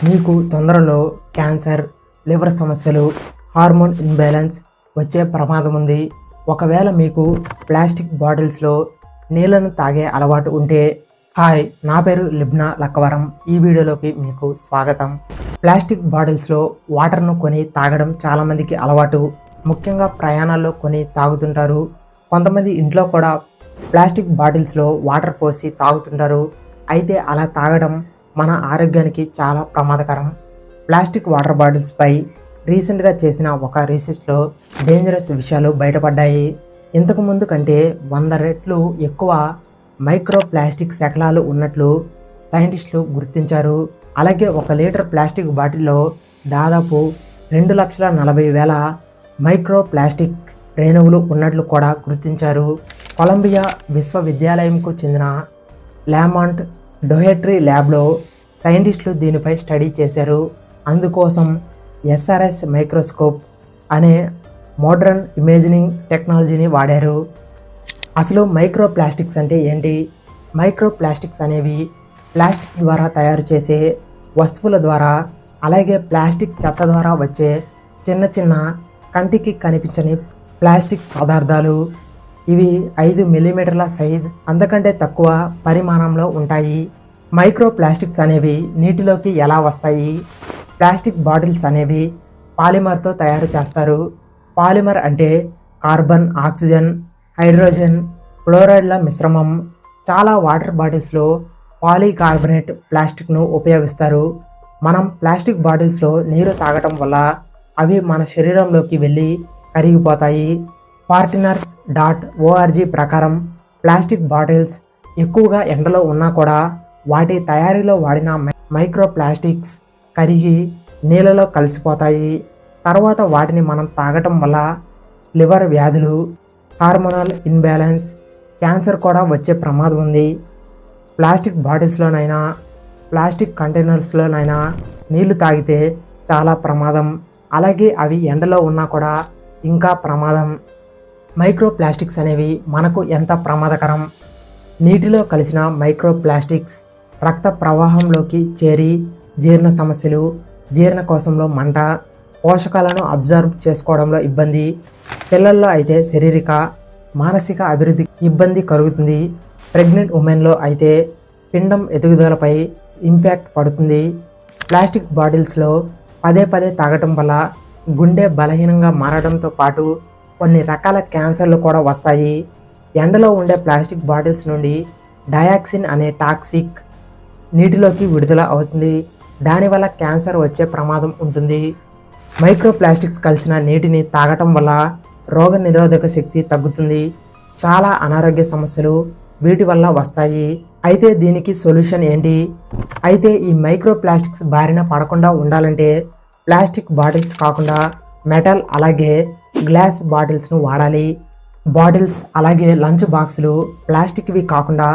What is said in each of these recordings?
మీకు తొందరలో cancer, liver సమస్యలు, హార్మోన్ ఇంబ్యాలెన్స్ వచ్చే ప్రమాదం ఉంది. ఒకవేళ మీకు ప్లాస్టిక్ బాటిల్స్లో నీళ్లను తాగే అలవాటు ఉంటే, హాయ్, నా పేరు లిబ్నా లక్కవరం. ఈ వీడియోలోకి మీకు స్వాగతం. ప్లాస్టిక్ బాటిల్స్లో వాటర్ను కొని తాగడం చాలామందికి అలవాటు. ముఖ్యంగా ప్రయాణాల్లో కొని తాగుతుంటారు. కొంతమంది ఇంట్లో కూడా ప్లాస్టిక్ బాటిల్స్లో వాటర్ పోసి తాగుతుంటారు. అయితే అలా తాగడం మన ఆరోగ్యానికి చాలా ప్రమాదకరం. ప్లాస్టిక్ వాటర్ బాటిల్స్పై రీసెంట్గా చేసిన ఒక రీసెర్చ్లో డేంజరస్ విషయాలు బయటపడ్డాయి. ఇంతకుముందు కంటే 100 రెట్లు ఎక్కువ మైక్రో ప్లాస్టిక్ శకలాలు ఉన్నట్లు సైంటిస్టులు గుర్తించారు. అలాగే 1 లీటర్ ప్లాస్టిక్ బాటిల్లో దాదాపు 2,40,000 మైక్రో ప్లాస్టిక్ రేణువులు ఉన్నట్లు కూడా గుర్తించారు. కొలంబియా విశ్వవిద్యాలయంకు చెందిన లామాంట్ డోహెట్రీ ల్యాబ్లో సైంటిస్టులు దీనిపై స్టడీ చేశారు. అందుకోసం SRS మైక్రోస్కోప్ అనే మోడ్రన్ ఇమేజింగ్ టెక్నాలజీని వాడారు. అసలు మైక్రో ప్లాస్టిక్స్ అంటే ఏంటి? మైక్రో ప్లాస్టిక్స్ అనేవి ప్లాస్టిక్ ద్వారా తయారు చేసే వస్తువుల ద్వారా, అలాగే ప్లాస్టిక్ చెత్త ద్వారా వచ్చే చిన్న చిన్న కంటికి కనిపించని ప్లాస్టిక్ పదార్థాలు. ఇవి 5 మిల్లీమీటర్ల సైజ్, అంతకంటే తక్కువ పరిమాణంలో ఉంటాయి. మైక్రో ప్లాస్టిక్స్ అనేవి నీటిలోకి ఎలా వస్తాయి? ప్లాస్టిక్ బాటిల్స్ అనేవి పాలిమర్తో తయారు చేస్తారు. పాలిమర్ అంటే కార్బన్, ఆక్సిజన్, హైడ్రోజన్, క్లోరైడ్ల మిశ్రమం. చాలా వాటర్ బాటిల్స్లో పాలీకార్బోనేట్ ప్లాస్టిక్ను ఉపయోగిస్తారు. మనం ప్లాస్టిక్ బాటిల్స్లో నీరు తాగటం వల్ల అవి మన శరీరంలోకి వెళ్ళి కరిగిపోతాయి. Partners.org ప్రకారం ప్లాస్టిక్ బాటిల్స్ ఎక్కువగా ఎండలో ఉన్నా కూడా వాటి తయారీలో వాడిన మైక్రో ప్లాస్టిక్స్ కరిగి నీళ్ళలో కలిసిపోతాయి. తర్వాత వాటిని మనం తాగటం వల్ల లివర్ వ్యాధులు, హార్మోనల్ ఇన్బ్యాలెన్స్, క్యాన్సర్ కూడా వచ్చే ప్రమాదం ఉంది. ప్లాస్టిక్ బాటిల్స్లోనైనా ప్లాస్టిక్ కంటైనర్స్లోనైనా నీళ్లు తాగితే చాలా ప్రమాదం. అలాగే అవి ఎండలో ఉన్నా కూడా ఇంకా ప్రమాదం. మైక్రో ప్లాస్టిక్స్ అనేవి మనకు ఎంత ప్రమాదకరం? నీటిలో కలిసిన మైక్రో ప్లాస్టిక్స్ రక్త ప్రవాహంలోకి చేరి జీర్ణ సమస్యలు, జీర్ణకోశంలో మంట, పోషకాలను అబ్జర్వ్ చేసుకోవడంలో ఇబ్బంది, పిల్లల్లో అయితే శారీరక, మానసిక అభివృద్ధి ఇబ్బంది కలుగుతుంది. ప్రెగ్నెంట్ ఉమెన్లో అయితే పిండం ఎదుగుదలపై ఇంపాక్ట్ పడుతుంది. ప్లాస్టిక్ బాటిల్స్లో పదే పదే తాగటం వల్ల గుండె బలహీనంగా మారడంతో పాటు కొన్ని రకాల క్యాన్సర్లు కూడా వస్తాయి. ఎండలో ఉండే ప్లాస్టిక్ బాటిల్స్ నుండి డయాక్సిన్ అనే టాక్సిక్ నీటిలోకి విడుదల అవుతుంది. దానివల్ల క్యాన్సర్ వచ్చే ప్రమాదం ఉంటుంది. మైక్రో ప్లాస్టిక్స్ కలిసిన నీటిని తాగటం వల్ల రోగ నిరోధక శక్తి తగ్గుతుంది. చాలా అనారోగ్య సమస్యలు వీటి వల్ల వస్తాయి. అయితే దీనికి సొల్యూషన్ ఏంటి? అయితే ఈ మైక్రో ప్లాస్టిక్స్ బారిన పడకుండా ఉండాలంటే ప్లాస్టిక్ బాటిల్స్ కాకుండా మెటల్ అలాగే గ్లాస్ బాటిల్స్ను వాడాలి. బాటిల్స్ అలాగే లంచ్ బాక్సులు ప్లాస్టిక్వి కాకుండా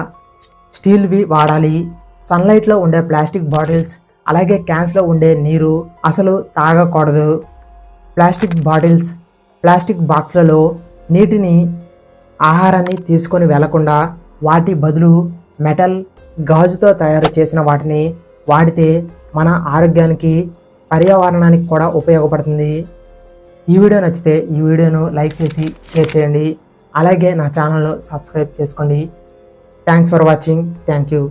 స్టీల్వి వాడాలి. సన్లైట్లో ఉండే ప్లాస్టిక్ బాటిల్స్ అలాగే క్యాన్స్లో ఉండే నీరు అసలు తాగకూడదు. ప్లాస్టిక్ బాటిల్స్, ప్లాస్టిక్ బాక్స్లలో నీటిని, ఆహారాన్ని తీసుకొని వెళ్లకుండా వాటి బదులు మెటల్, గాజుతో తయారు చేసిన వాటిని వాడితే మన ఆరోగ్యానికి, పర్యావరణానికి కూడా ఉపయోగపడుతుంది. ఈ వీడియో నచ్చితే ఈ వీడియోను లైక్ చేసి షేర్ చేయండి. అలాగే నా ఛానల్ను సబ్స్క్రైబ్ చేసుకోండి. Thanks for watching. Thank you.